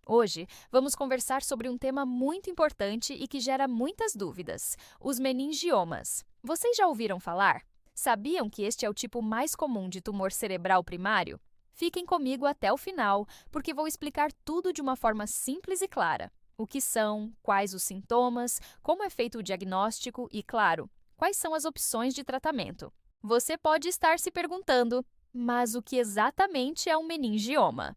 Hoje, vamos conversar sobre um tema muito importante e que gera muitas dúvidas: os meningiomas. Vocês já ouviram falar? Sabiam que este é o tipo mais comum de tumor cerebral primário? Fiquem comigo até o final, porque vou explicar tudo de uma forma simples e clara. O que são, quais os sintomas, como é feito o diagnóstico e, claro, quais são as opções de tratamento. Você pode estar se perguntando, mas o que exatamente é um meningioma?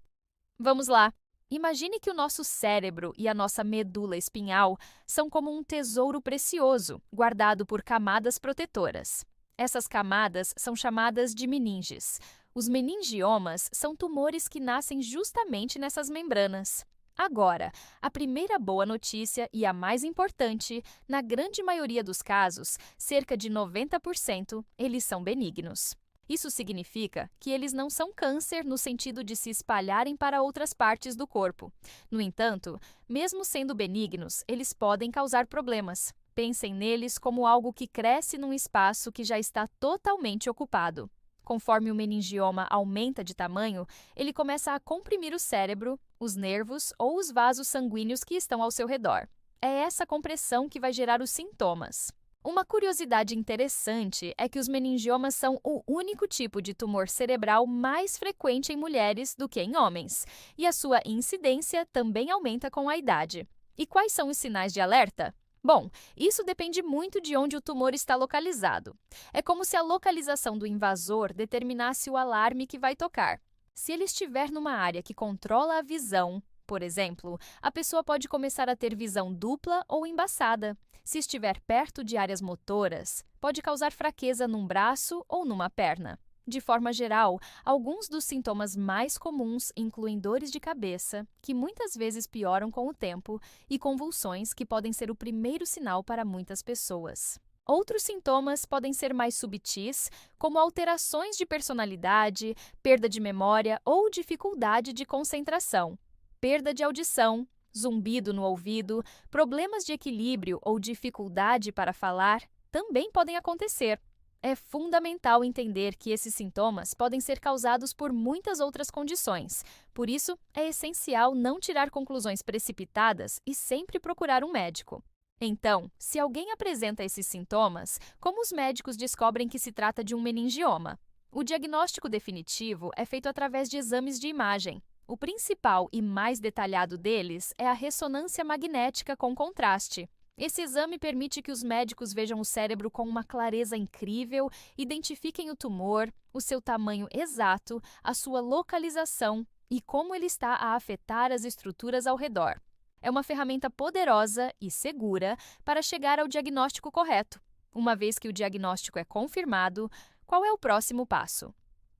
Vamos lá! Imagine que o nosso cérebro e a nossa medula espinhal são como um tesouro precioso, guardado por camadas protetoras. Essas camadas são chamadas de meninges. Os meningiomas são tumores que nascem justamente nessas membranas. Agora, a primeira boa notícia e a mais importante: na grande maioria dos casos, cerca de 90%, eles são benignos. Isso significa que eles não são câncer no sentido de se espalharem para outras partes do corpo. No entanto, mesmo sendo benignos, eles podem causar problemas. Pensem neles como algo que cresce num espaço que já está totalmente ocupado. Conforme o meningioma aumenta de tamanho, ele começa a comprimir o cérebro, os nervos ou os vasos sanguíneos que estão ao seu redor. É essa compressão que vai gerar os sintomas. Uma curiosidade interessante é que os meningiomas são o único tipo de tumor cerebral mais frequente em mulheres do que em homens, e a sua incidência também aumenta com a idade. E quais são os sinais de alerta? Bom, isso depende muito de onde o tumor está localizado. É como se a localização do invasor determinasse o alarme que vai tocar. Se ele estiver numa área que controla a visão, por exemplo, a pessoa pode começar a ter visão dupla ou embaçada. Se estiver perto de áreas motoras, pode causar fraqueza num braço ou numa perna. De forma geral, alguns dos sintomas mais comuns incluem dores de cabeça, que muitas vezes pioram com o tempo, e convulsões, que podem ser o primeiro sinal para muitas pessoas. Outros sintomas podem ser mais subtis, como alterações de personalidade, perda de memória ou dificuldade de concentração. Perda de audição, zumbido no ouvido, problemas de equilíbrio ou dificuldade para falar também podem acontecer. É fundamental entender que esses sintomas podem ser causados por muitas outras condições. Por isso, é essencial não tirar conclusões precipitadas e sempre procurar um médico. Então, se alguém apresenta esses sintomas, como os médicos descobrem que se trata de um meningioma? O diagnóstico definitivo é feito através de exames de imagem. O principal e mais detalhado deles é a ressonância magnética com contraste. Esse exame permite que os médicos vejam o cérebro com uma clareza incrível, identifiquem o tumor, o seu tamanho exato, a sua localização e como ele está a afetar as estruturas ao redor. É uma ferramenta poderosa e segura para chegar ao diagnóstico correto. Uma vez que o diagnóstico é confirmado, qual é o próximo passo?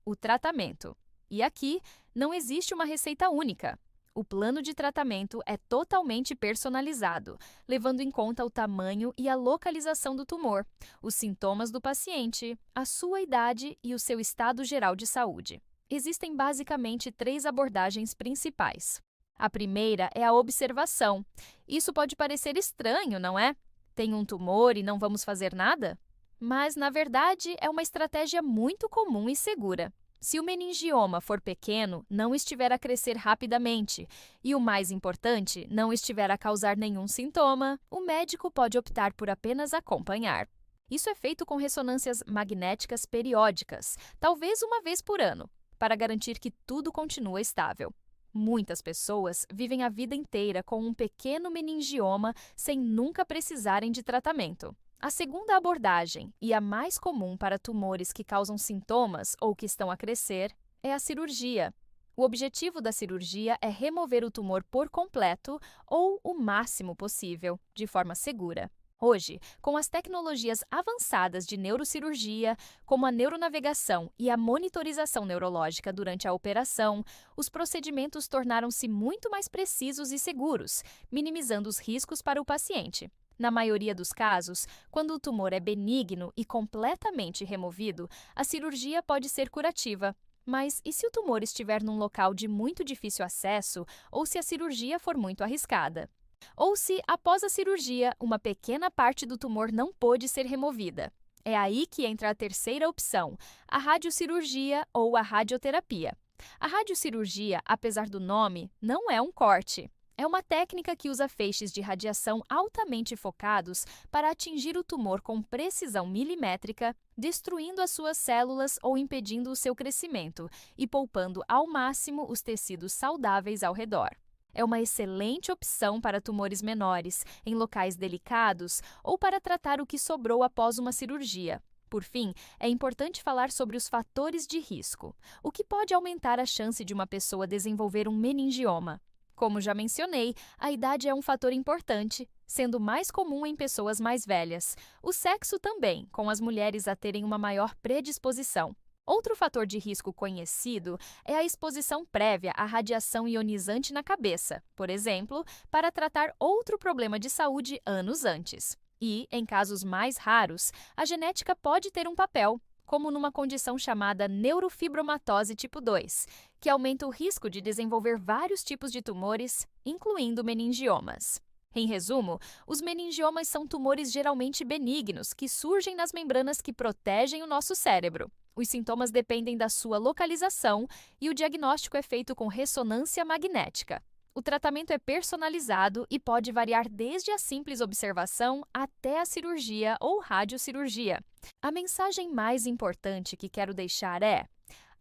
O tratamento. E aqui, não existe uma receita única. O plano de tratamento é totalmente personalizado, levando em conta o tamanho e a localização do tumor, os sintomas do paciente, a sua idade e o seu estado geral de saúde. Existem basicamente 3 abordagens principais. A primeira é a observação. Isso pode parecer estranho, não é? Tem um tumor e não vamos fazer nada? Mas, na verdade, é uma estratégia muito comum e segura. Se o meningioma for pequeno, não estiver a crescer rapidamente e, o mais importante, não estiver a causar nenhum sintoma, o médico pode optar por apenas acompanhar. Isso é feito com ressonâncias magnéticas periódicas, talvez uma vez por ano, para garantir que tudo continua estável. Muitas pessoas vivem a vida inteira com um pequeno meningioma sem nunca precisarem de tratamento. A segunda abordagem, e a mais comum para tumores que causam sintomas ou que estão a crescer, é a cirurgia. O objetivo da cirurgia é remover o tumor por completo ou o máximo possível, de forma segura. Hoje, com as tecnologias avançadas de neurocirurgia, como a neuronavegação e a monitorização neurológica durante a operação, os procedimentos tornaram-se muito mais precisos e seguros, minimizando os riscos para o paciente. Na maioria dos casos, quando o tumor é benigno e completamente removido, a cirurgia pode ser curativa. Mas e se o tumor estiver num local de muito difícil acesso ou se a cirurgia for muito arriscada? Ou se, após a cirurgia, uma pequena parte do tumor não pôde ser removida? É aí que entra a terceira opção, a radiocirurgia ou a radioterapia. A radiocirurgia, apesar do nome, não é um corte. É uma técnica que usa feixes de radiação altamente focados para atingir o tumor com precisão milimétrica, destruindo as suas células ou impedindo o seu crescimento e poupando ao máximo os tecidos saudáveis ao redor. É uma excelente opção para tumores menores, em locais delicados ou para tratar o que sobrou após uma cirurgia. Por fim, é importante falar sobre os fatores de risco, o que pode aumentar a chance de uma pessoa desenvolver um meningioma. Como já mencionei, a idade é um fator importante, sendo mais comum em pessoas mais velhas. O sexo também, com as mulheres a terem uma maior predisposição. Outro fator de risco conhecido é a exposição prévia à radiação ionizante na cabeça, por exemplo, para tratar outro problema de saúde anos antes. E, em casos mais raros, a genética pode ter um papel, como numa condição chamada neurofibromatose tipo 2, que aumenta o risco de desenvolver vários tipos de tumores, incluindo meningiomas. Em resumo, os meningiomas são tumores geralmente benignos que surgem nas membranas que protegem o nosso cérebro. Os sintomas dependem da sua localização e o diagnóstico é feito com ressonância magnética. O tratamento é personalizado e pode variar desde a simples observação até a cirurgia ou radiocirurgia. A mensagem mais importante que quero deixar é: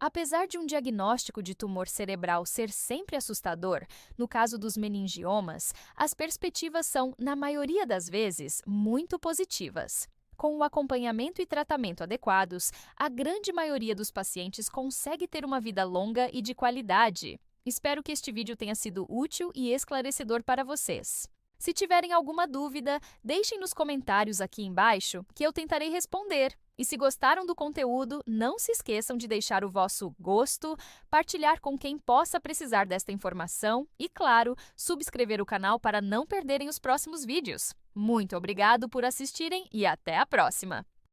apesar de um diagnóstico de tumor cerebral ser sempre assustador, no caso dos meningiomas, as perspectivas são, na maioria das vezes, muito positivas. Com o acompanhamento e tratamento adequados, a grande maioria dos pacientes consegue ter uma vida longa e de qualidade. Espero que este vídeo tenha sido útil e esclarecedor para vocês. Se tiverem alguma dúvida, deixem nos comentários aqui embaixo que eu tentarei responder. E se gostaram do conteúdo, não se esqueçam de deixar o vosso gosto, partilhar com quem possa precisar desta informação e, claro, subscrever o canal para não perderem os próximos vídeos. Muito obrigado por assistirem e até a próxima!